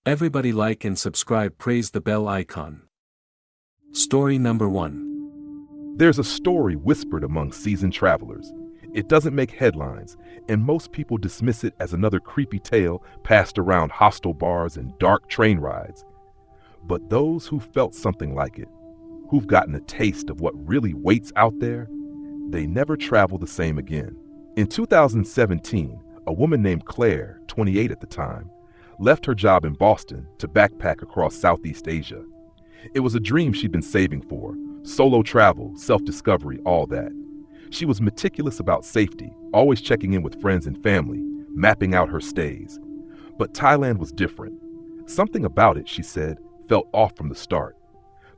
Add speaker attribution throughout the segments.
Speaker 1: Everybody like and subscribe, praise the bell icon. Story number 1.
Speaker 2: There's a story whispered among seasoned travelers. It doesn't make headlines, and most people dismiss it as another creepy tale passed around hostel bars and dark train rides. But those who felt something like it, who've gotten a taste of what really waits out there, they never travel the same again. In 2017, a woman named Claire, 28 at the time, left her job in Boston to backpack across Southeast Asia. It was a dream she'd been saving for: solo travel, self-discovery, all that. She was meticulous about safety, always checking in with friends and family, mapping out her stays. But Thailand was different. Something about it, she said, felt off from the start.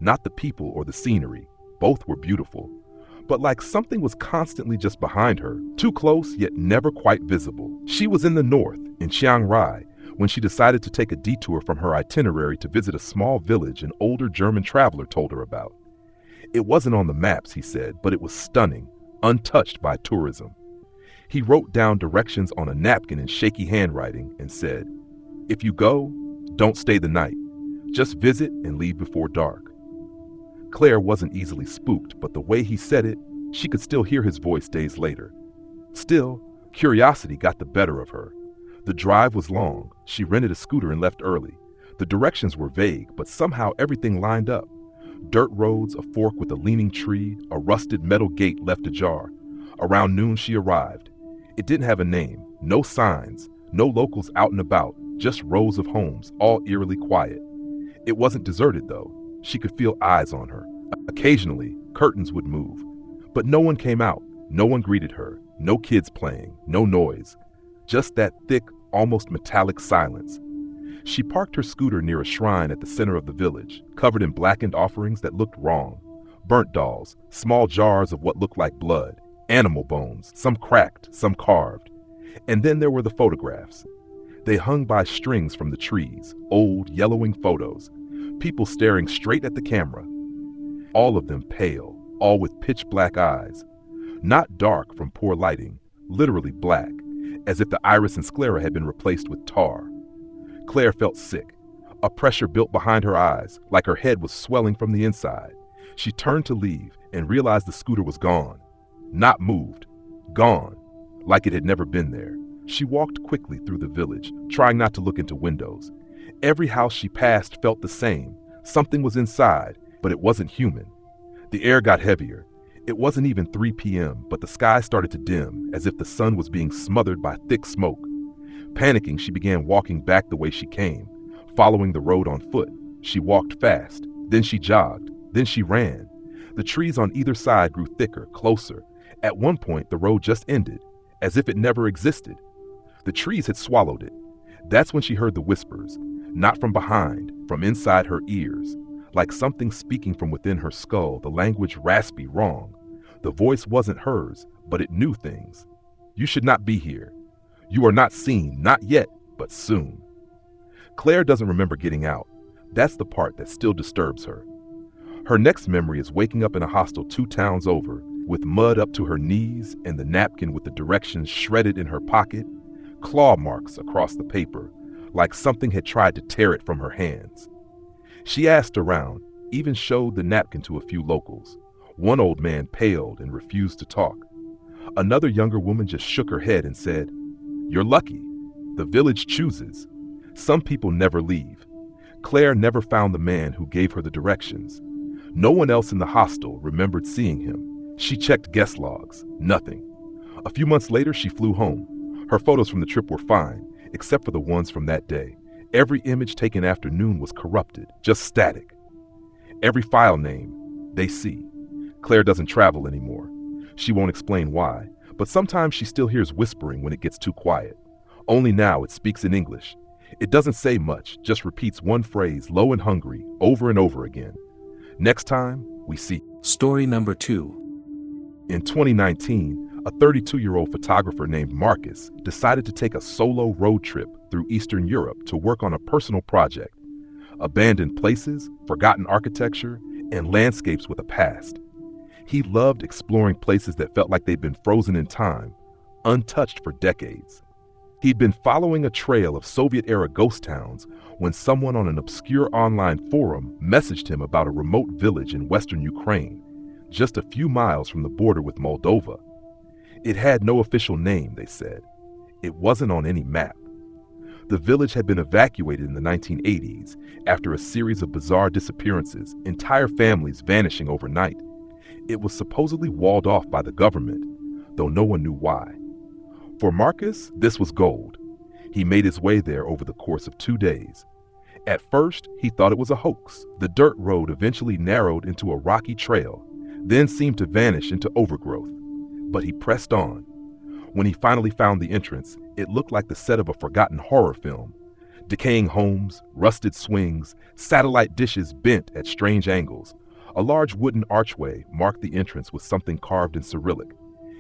Speaker 2: Not the people or the scenery, both were beautiful, but like something was constantly just behind her, too close yet never quite visible. She was in the north, in Chiang Rai, when she decided to take a detour from her itinerary to visit a small village an older German traveler told her about. It wasn't on the maps, he said, but it was stunning, untouched by tourism. He wrote down directions on a napkin in shaky handwriting and said, "If you go, don't stay the night. Just visit and leave before dark." Claire wasn't easily spooked, but the way he said it, she could still hear his voice days later. Still, curiosity got the better of her. The drive was long. She rented a scooter and left early. The directions were vague, but somehow everything lined up. Dirt roads, a fork with a leaning tree, a rusted metal gate left ajar. Around noon she arrived. It didn't have a name, no signs, no locals out and about, just rows of homes, all eerily quiet. It wasn't deserted though. She could feel eyes on her. Occasionally, curtains would move. But no one came out. No one greeted her. No kids playing. No noise. Just that thick, almost metallic silence. She parked her scooter near a shrine at the center of the village, covered in blackened offerings that looked wrong. Burnt dolls, small jars of what looked like blood, animal bones, some cracked, some carved. And then there were the photographs. They hung by strings from the trees, old, yellowing photos. People staring straight at the camera. All of them pale, all with pitch black eyes. Not dark from poor lighting, literally black, as if the iris and sclera had been replaced with tar. Claire felt sick. A pressure built behind her eyes, like her head was swelling from the inside. She turned to leave and realized the scooter was gone. Not moved. Gone. Like it had never been there. She walked quickly through the village, trying not to look into windows. Every house she passed felt the same. Something was inside, but it wasn't human. The air got heavier. It wasn't even 3 p.m., but the sky started to dim, as if the sun was being smothered by thick smoke. Panicking, she began walking back the way she came, following the road on foot. She walked fast, then she jogged, then she ran. The trees on either side grew thicker, closer. At one point, the road just ended, as if it never existed. The trees had swallowed it. That's when she heard the whispers, not from behind, from inside her ears, like something speaking from within her skull, the language raspy, wrong. The voice wasn't hers, but it knew things. "You should not be here. You are not seen, not yet, but soon." Claire doesn't remember getting out. That's the part that still disturbs her. Her next memory is waking up in a hostel 2 towns over, with mud up to her knees and the napkin with the directions shredded in her pocket, claw marks across the paper, like something had tried to tear it from her hands. She asked around, even showed the napkin to a few locals. One old man paled and refused to talk. Another younger woman just shook her head and said, "You're lucky. The village chooses. Some people never leave." Claire never found the man who gave her the directions. No one else in the hostel remembered seeing him. She checked guest logs. Nothing. A few months later, she flew home. Her photos from the trip were fine, except for the ones from that day. Every image taken after noon was corrupted, just static. Every file name, they see. Claire doesn't travel anymore. She won't explain why, but sometimes she still hears whispering when it gets too quiet. Only now it speaks in English. It doesn't say much, just repeats one phrase, low and hungry, over and over again. Next time, we see.
Speaker 1: Story number 2.
Speaker 2: In 2019, a 32-year-old photographer named Marcus decided to take a solo road trip through Eastern Europe to work on a personal project. Abandoned places, forgotten architecture, and landscapes with a past. He loved exploring places that felt like they'd been frozen in time, untouched for decades. He'd been following a trail of Soviet-era ghost towns when someone on an obscure online forum messaged him about a remote village in western Ukraine, just a few miles from the border with Moldova. It had no official name, they said. It wasn't on any map. The village had been evacuated in the 1980s after a series of bizarre disappearances, entire families vanishing overnight. It was supposedly walled off by the government, though no one knew why. For Marcus, this was gold. He made his way there over the course of 2 days. At first, he thought it was a hoax. The dirt road eventually narrowed into a rocky trail, then seemed to vanish into overgrowth. But he pressed on. When he finally found the entrance, it looked like the set of a forgotten horror film. Decaying homes, rusted swings, satellite dishes bent at strange angles. A large wooden archway marked the entrance with something carved in Cyrillic.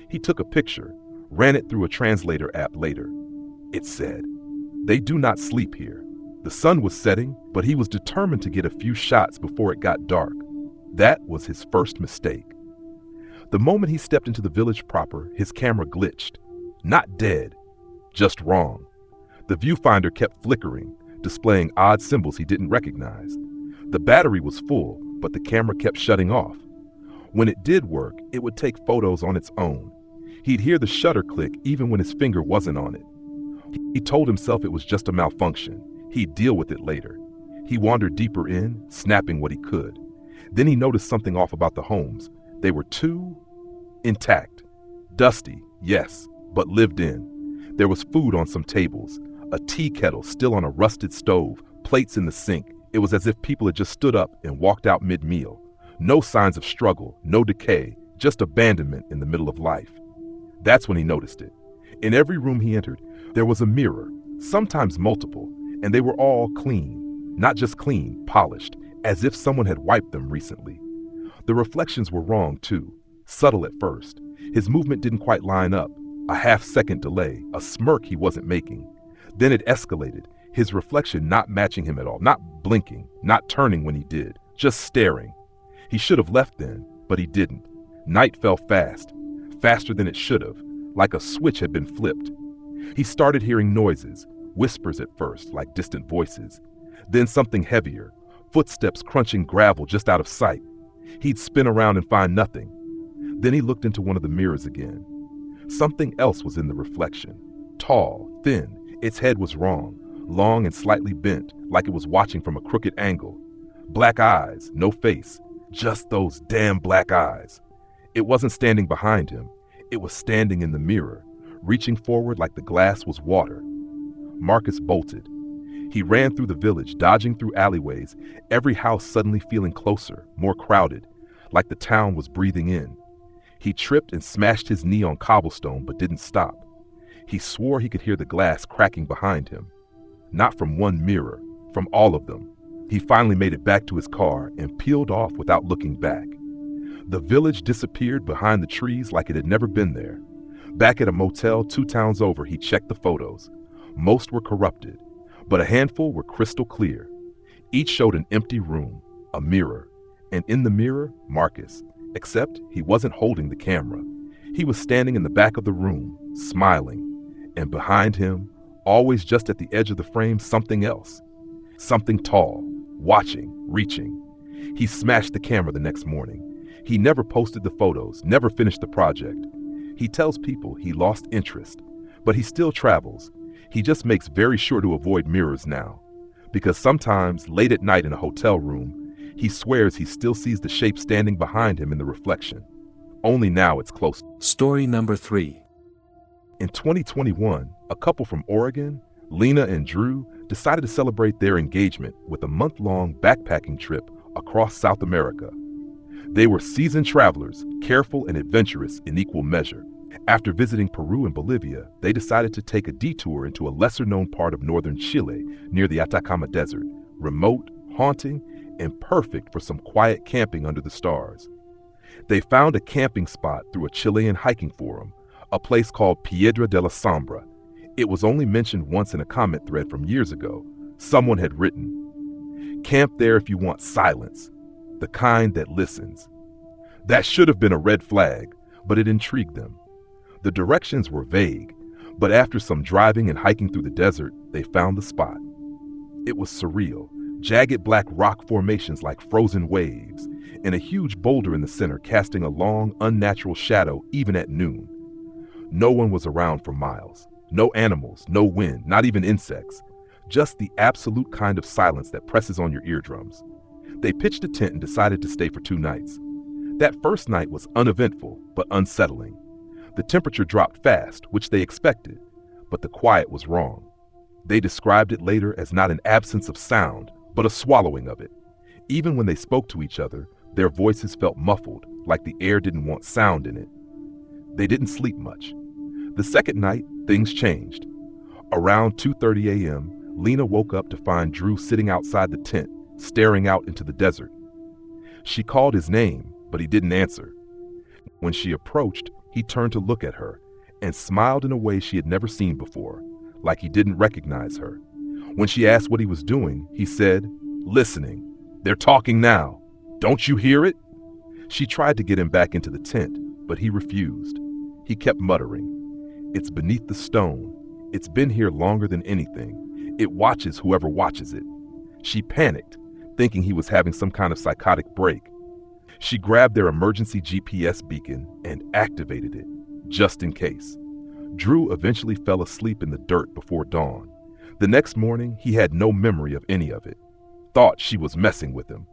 Speaker 2: He took a picture, ran it through a translator app later. It said, "They do not sleep here." The sun was setting, but he was determined to get a few shots before it got dark. That was his first mistake. The moment he stepped into the village proper, his camera glitched. Not dead, just wrong. The viewfinder kept flickering, displaying odd symbols he didn't recognize. The battery was full, but the camera kept shutting off. When it did work, it would take photos on its own. He'd hear the shutter click even when his finger wasn't on it. He told himself it was just a malfunction. He'd deal with it later. He wandered deeper in, snapping what he could. Then he noticed something off about the homes. They were too intact. Dusty, yes, but lived in. There was food on some tables, a tea kettle still on a rusted stove, plates in the sink. It was as if people had just stood up and walked out mid-meal. No signs of struggle, no decay, just abandonment in the middle of life. That's when he noticed it. In every room he entered, there was a mirror, sometimes multiple, and they were all clean. Not just clean, polished, as if someone had wiped them recently. The reflections were wrong too, subtle at first. His movement didn't quite line up, a half-second delay, a smirk he wasn't making. Then it escalated, his reflection not matching him at all, not blinking, not turning when he did, just staring. He should have left then, but he didn't. Night fell fast, faster than it should have, like a switch had been flipped. He started hearing noises, whispers at first, like distant voices. Then something heavier, footsteps crunching gravel just out of sight. He'd spin around and find nothing. Then he looked into one of the mirrors again. Something else was in the reflection. Tall, thin, its head was wrong, long and slightly bent, like it was watching from a crooked angle. Black eyes, no face, just those damn black eyes. It wasn't standing behind him. It was standing in the mirror, reaching forward like the glass was water. Marcus bolted. He ran through the village, dodging through alleyways, every house suddenly feeling closer, more crowded, like the town was breathing in. He tripped and smashed his knee on cobblestone, but didn't stop. He swore he could hear the glass cracking behind him. Not from one mirror, from all of them. He finally made it back to his car and peeled off without looking back. The village disappeared behind the trees like it had never been there. Back at a motel 2 towns over, he checked the photos. Most were corrupted, but a handful were crystal clear. Each showed an empty room, a mirror, and in the mirror, Marcus, except he wasn't holding the camera. He was standing in the back of the room, smiling, and behind him, always just at the edge of the frame, something else. Something tall, watching, reaching. He smashed the camera the next morning. He never posted the photos, never finished the project. He tells people he lost interest, but he still travels. He just makes very sure to avoid mirrors now, because sometimes, late at night in a hotel room, he swears he still sees the shape standing behind him in the reflection. Only now it's close.
Speaker 1: Story number 3.
Speaker 2: In 2021, a couple from Oregon, Lena and Drew, decided to celebrate their engagement with a month-long backpacking trip across South America. They were seasoned travelers, careful and adventurous in equal measure. After visiting Peru and Bolivia, they decided to take a detour into a lesser-known part of northern Chile near the Atacama Desert, remote, haunting, and perfect for some quiet camping under the stars. They found a camping spot through a Chilean hiking forum, a place called Piedra de la Sombra. It was only mentioned once in a comment thread from years ago. Someone had written, "Camp there if you want silence, the kind that listens." That should have been a red flag, but it intrigued them. The directions were vague, But after some driving and hiking through the desert, they found the spot. It was surreal, jagged black rock formations like frozen waves, and a huge boulder in the center casting a long, unnatural shadow even at noon. No one was around for miles. No animals, no wind, not even insects. Just the absolute kind of silence that presses on your eardrums. They pitched a tent and decided to stay for 2 nights. That first night was uneventful, but unsettling. The temperature dropped fast, which they expected, but the quiet was wrong. They described it later as not an absence of sound, but a swallowing of it. Even when they spoke to each other, their voices felt muffled, like the air didn't want sound in it. They didn't sleep much. The second night, things changed. Around 2:30 a.m., Lena woke up to find Drew sitting outside the tent, staring out into the desert. She called his name, but he didn't answer. When she approached, he turned to look at her and smiled in a way she had never seen before, like he didn't recognize her. When she asked what he was doing, he said, "Listening. They're talking now. Don't you hear it?" She tried to get him back into the tent, but he refused. He kept muttering, "It's beneath the stone. It's been here longer than anything. It watches whoever watches it." She panicked, thinking he was having some kind of psychotic break. She grabbed their emergency GPS beacon and activated it, just in case. Drew eventually fell asleep in the dirt before dawn. The next morning, he had no memory of any of it. Thought she was messing with him.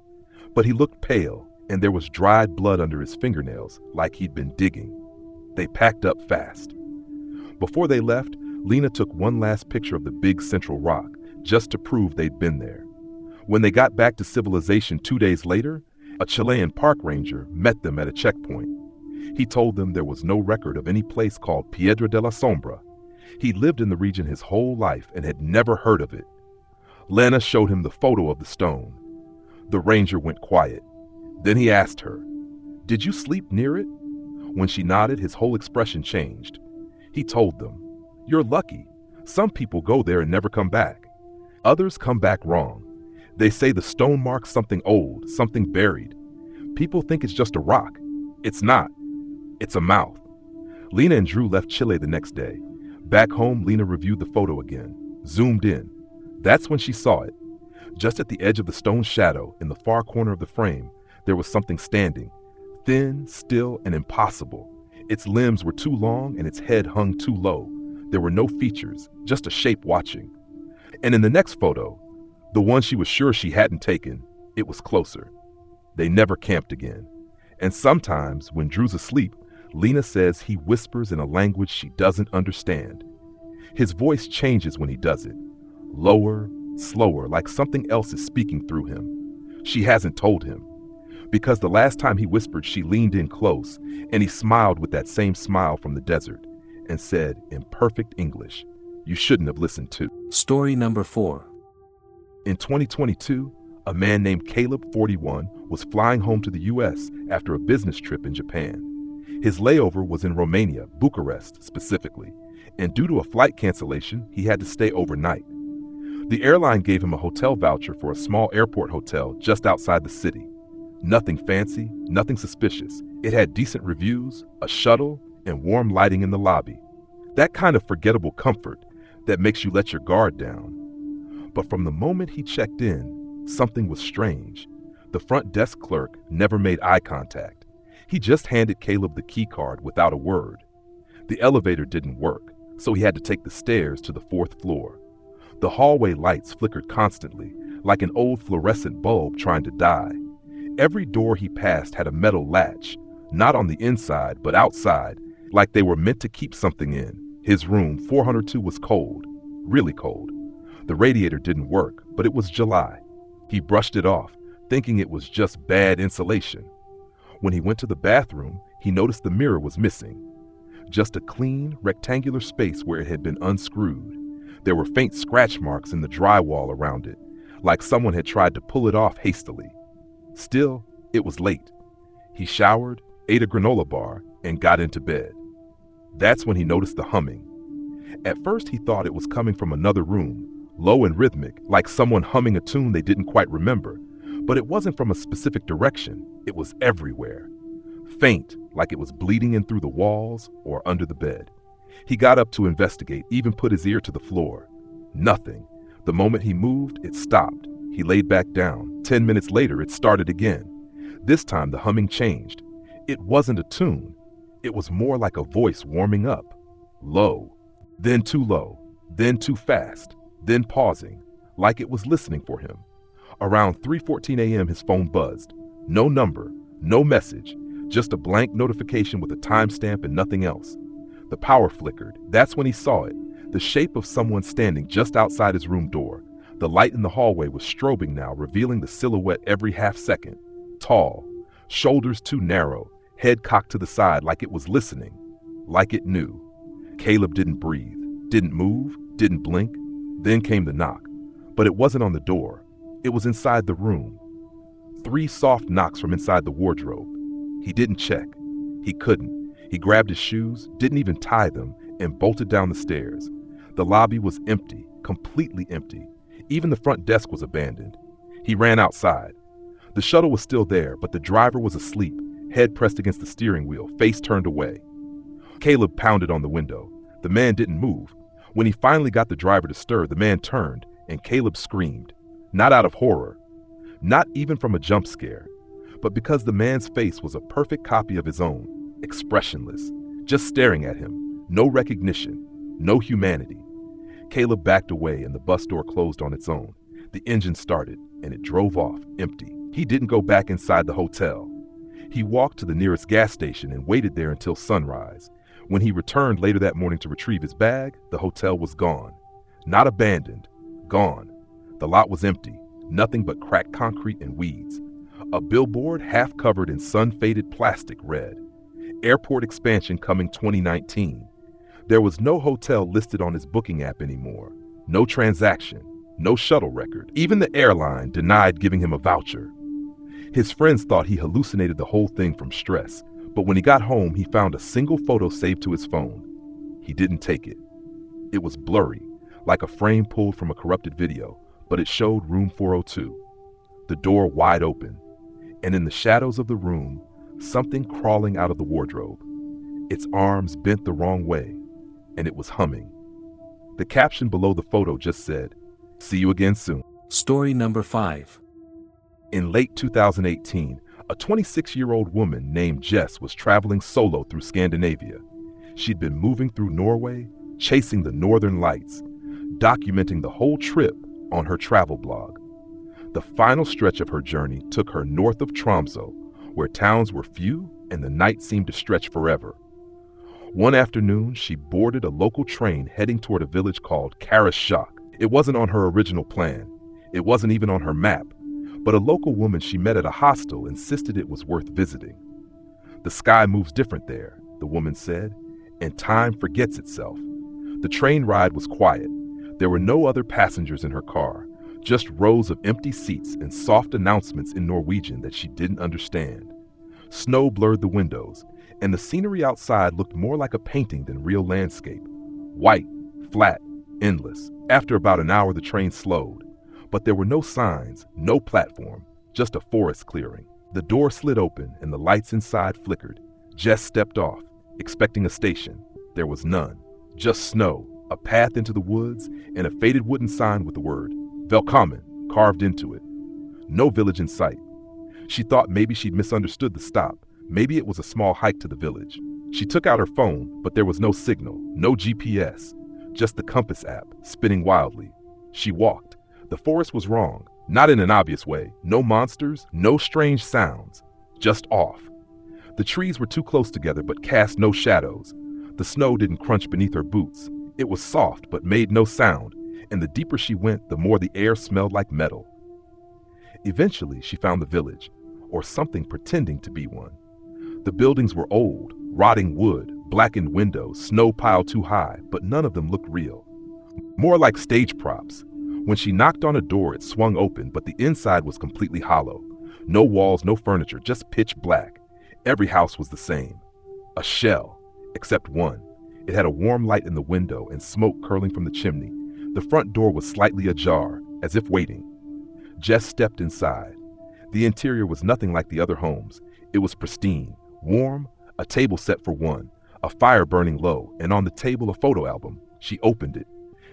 Speaker 2: But he looked pale, and there was dried blood under his fingernails, like he'd been digging. They packed up fast. Before they left, Lena took one last picture of the big central rock, just to prove they'd been there. When they got back to civilization 2 days later, a Chilean park ranger met them at a checkpoint. He told them there was no record of any place called Piedra de la Sombra. He lived in the region his whole life and had never heard of it. Lena showed him the photo of the stone. The ranger went quiet. Then he asked her, "Did you sleep near it?" When she nodded, his whole expression changed. He told them, "You're lucky. Some people go there and never come back. Others come back wrong. They say the stone marks something old, something buried. People think it's just a rock. It's not. It's a mouth." Lena and Drew left Chile the next day. Back home, Lena reviewed the photo again, zoomed in. That's when she saw it. Just at the edge of the stone shadow, in the far corner of the frame, there was something standing, thin, still, and impossible. Its limbs were too long and its head hung too low. There were no features, just a shape watching. And in the next photo, the one she was sure she hadn't taken, it was closer. They never camped again. And sometimes, when Drew's asleep, Lena says he whispers in a language she doesn't understand. His voice changes when he does it. Lower, slower, like something else is speaking through him. She hasn't told him. Because the last time he whispered, she leaned in close, and he smiled with that same smile from the desert, and said in perfect English, "You shouldn't have listened to."
Speaker 1: Story number 4.
Speaker 2: In 2022, a man named Caleb, 41, was flying home to the U.S. after a business trip in Japan. His layover was in Romania, Bucharest specifically, and due to a flight cancellation, he had to stay overnight. The airline gave him a hotel voucher for a small airport hotel just outside the city. Nothing fancy, nothing suspicious. It had decent reviews, a shuttle, and warm lighting in the lobby. That kind of forgettable comfort that makes you let your guard down. But from the moment he checked in, something was strange. The front desk clerk never made eye contact. He just handed Caleb the key card without a word. The elevator didn't work, so he had to take the stairs to the 4th floor. The hallway lights flickered constantly, like an old fluorescent bulb trying to die. Every door he passed had a metal latch, not on the inside, but outside, like they were meant to keep something in. His room, 402, was cold, really cold. The radiator didn't work, but it was July. He brushed it off, thinking it was just bad insulation. When he went to the bathroom, he noticed the mirror was missing. Just a clean, rectangular space where it had been unscrewed. There were faint scratch marks in the drywall around it, like someone had tried to pull it off hastily. Still, it was late. He showered, ate a granola bar, and got into bed. That's when he noticed the humming. At first, he thought it was coming from another room, low and rhythmic, like someone humming a tune they didn't quite remember. But it wasn't from a specific direction. It was everywhere. Faint, like it was bleeding in through the walls or under the bed. He got up to investigate, even put his ear to the floor. Nothing. The moment he moved, it stopped. He laid back down. 10 minutes later, it started again. This time, the humming changed. It wasn't a tune. It was more like a voice warming up. Low, then too low, then too fast, then pausing, like it was listening for him. Around 3:14 a.m., his phone buzzed. No number, no message, just a blank notification with a timestamp and nothing else. The power flickered. That's when he saw it, the shape of someone standing just outside his room door. The light in the hallway was strobing now, revealing the silhouette every half second. Tall, shoulders too narrow, head cocked to the side like it was listening, like it knew. Caleb didn't breathe, didn't move, didn't blink. Then came the knock. But it wasn't on the door. It was inside the room. 3 soft knocks from inside the wardrobe. He didn't check. He couldn't. He grabbed his shoes, didn't even tie them, and bolted down the stairs. The lobby was empty, completely empty. Even the front desk was abandoned. He ran outside. The shuttle was still there, but the driver was asleep, head pressed against the steering wheel, face turned away. Caleb pounded on the window. The man didn't move. When he finally got the driver to stir, the man turned, and Caleb screamed. Not out of horror, not even from a jump scare, but because the man's face was a perfect copy of his own, expressionless, just staring at him, no recognition, no humanity. Caleb backed away and the bus door closed on its own. The engine started and it drove off, empty. He didn't go back inside the hotel. He walked to the nearest gas station and waited there until sunrise. When he returned later that morning to retrieve his bag, the hotel was gone. Not abandoned, gone. The lot was empty, nothing but cracked concrete and weeds. A billboard half covered in sun-faded plastic read, "Airport expansion coming 2019. There was no hotel listed on his booking app anymore. No transaction, no shuttle record. Even the airline denied giving him a voucher. His friends thought he hallucinated the whole thing from stress, but when he got home, he found a single photo saved to his phone. He didn't take it. It was blurry, like a frame pulled from a corrupted video, but it showed room 402. The door wide open, and in the shadows of the room, something crawling out of the wardrobe. Its arms bent the wrong way, and it was humming. The caption below the photo just said, "See you again soon."
Speaker 1: Story number 5.
Speaker 2: In late 2018, a 26-year-old woman named Jess was traveling solo through Scandinavia. She'd been moving through Norway, chasing the northern lights, documenting the whole trip on her travel blog. The final stretch of her journey took her north of Tromsø, where towns were few and the night seemed to stretch forever. One afternoon, she boarded a local train heading toward a village called Karasjok. It wasn't on her original plan. It wasn't even on her map. But a local woman she met at a hostel insisted it was worth visiting. The sky moves different there, the woman said, and time forgets itself. The train ride was quiet. There were no other passengers in her car, just rows of empty seats and soft announcements in Norwegian that she didn't understand. Snow blurred the windows, and the scenery outside looked more like a painting than real landscape. White, flat, endless. After about an hour, the train slowed. But there were no signs, no platform, just a forest clearing. The door slid open and the lights inside flickered. Jess stepped off, expecting a station. There was none. Just snow, a path into the woods, and a faded wooden sign with the word "Velkommen" carved into it. No village in sight. She thought maybe she'd misunderstood the stop. Maybe it was a small hike to the village. She took out her phone, but there was no signal, no GPS, just the compass app spinning wildly. She walked. The forest was wrong, not in an obvious way. No monsters, no strange sounds, just off. The trees were too close together but cast no shadows. The snow didn't crunch beneath her boots. It was soft but made no sound, and the deeper she went, the more the air smelled like metal. Eventually, she found the village, or something pretending to be one. The buildings were old, rotting wood, blackened windows, snow piled too high, but none of them looked real. More like stage props. When she knocked on a door, it swung open, but the inside was completely hollow. No walls, no furniture, just pitch black. Every house was the same. A shell, except one. It had a warm light in the window and smoke curling from the chimney. The front door was slightly ajar, as if waiting. Jess stepped inside. The interior was nothing like the other homes. It was pristine, warm, a table set for one, a fire burning low, and on the table a photo album. She opened it.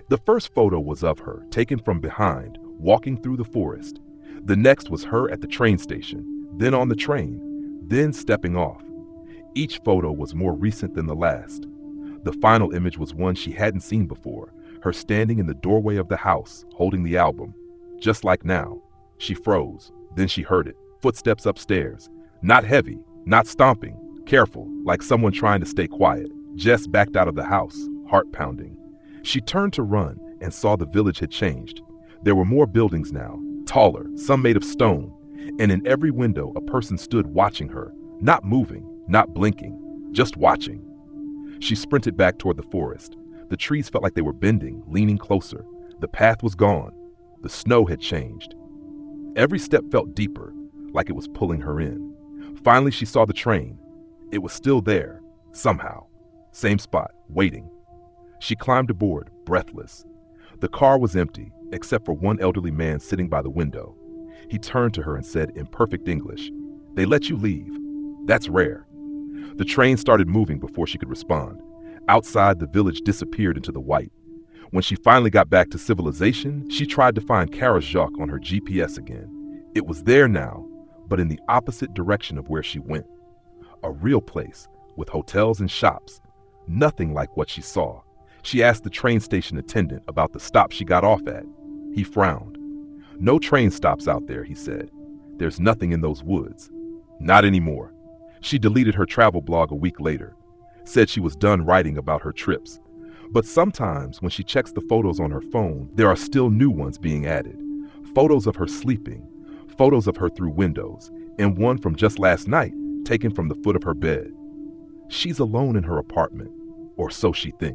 Speaker 2: The first photo was of her, taken from behind, walking through the forest. The next was her at the train station, then on the train, then stepping off. Each photo was more recent than the last. The final image was one she hadn't seen before, her standing in the doorway of the house, holding the album. Just like now. She froze. Then she heard it. Footsteps upstairs. Not heavy, not stomping. Careful, like someone trying to stay quiet. Jess backed out of the house, heart pounding. She turned to run and saw the village had changed. There were more buildings now, taller, some made of stone, and in every window a person stood watching her, not moving, not blinking, just watching. She sprinted back toward the forest. The trees felt like they were bending, leaning closer. The path was gone. The snow had changed. Every step felt deeper, like it was pulling her in. Finally, she saw the train. It was still there, somehow. Same spot, waiting. She climbed aboard, breathless. The car was empty, except for one elderly man sitting by the window. He turned to her and said in perfect English, "They let you leave. That's rare." The train started moving before she could respond. Outside, the village disappeared into the white. When she finally got back to civilization, she tried to find Karasjok on her GPS again. It was there now, but in the opposite direction of where she went. A real place, with hotels and shops. Nothing like what she saw. She asked the train station attendant about the stop she got off at. He frowned. "No train stops out there," he said. "There's nothing in those woods." Not anymore. She deleted her travel blog a week later. Said she was done writing about her trips. But sometimes when she checks the photos on her phone, there are still new ones being added. Photos of her sleeping, photos of her through windows, and one from just last night taken from the foot of her bed. She's alone in her apartment, or so she thinks.